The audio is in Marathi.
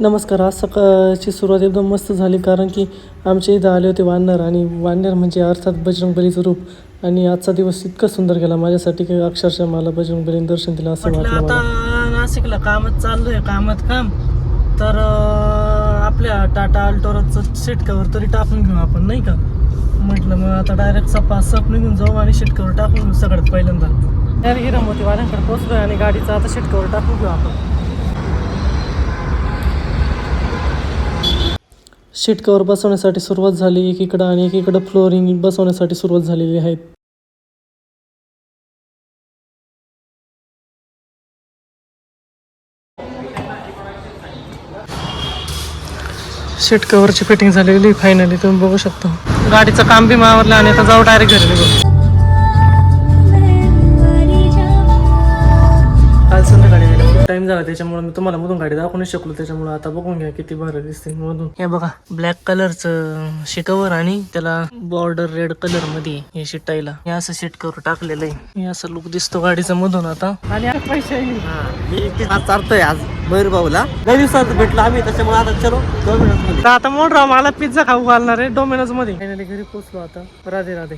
नमस्कार. आज सकाळची सुरुवात एकदम मस्त झाली कारण की आमच्या इथं आले होते वानर आणि वानर म्हणजे अर्थात बजरंगबलीचं रूप आणि आजचा दिवस इतका सुंदर गेला माझ्यासाठी की अक्षरशः मला बजरंगबलीने दर्शन दिलं असं वाटलं. आता नाशिकला कामच चालू आहे, काम तर आपल्या टाटा अल्टोराचं सीट कवर तरी टाकून घेऊ आपण, नाही का? म्हटलं मग आता डायरेक्ट सप निघून जाऊ आणि सीट कवर टाकून घेऊ सगळ्यात पहिल्यांदा. तर हिरामोती वाड्यांकडे पोचलो आणि गाडीचं आता सीट कवर टाकून घेऊ आपण. सीट कवर बसवण्यासाठी सुरुवात झाली एकीकडं आणि एकीकडं फ्लोरिंग बसवण्यासाठी सुरुवात झालेली आहे. सीट कवरची फिटिंग झालेली फायनली तुम्ही बघू शकता. गाडीचं काम बी मावरलं आणि आता जाऊ डायरेक्ट घरी निघू. काल संध्याकाळी खूप टाइम झाला त्याच्यामुळे मी तुम्हाला मधून गाडी दाखवू नाही शकलो. त्याच्यामुळे आता बघून घ्या किती भारी दिसते मधून. हे बघा ब्लॅक कलरचं सीट कवर आणि त्याला बॉर्डर रेड कलर मध्ये हे सीटायला हे असं सीट कवर टाकलेलं आहे. हे असं लुक दिसतो गाडीचा मधून आता. आणि पैसे मी चालतोय आज भैरभाऊला लय दिवसात भेटलो आम्ही, त्याच्यामुळे आता चलो डोमिनोज मध्ये. आता मोठा मला पिझ्झा खाऊ घालणार आहे डोमिनोज मध्ये. फायनली घरी पोहोचलो आता. राधे राधे.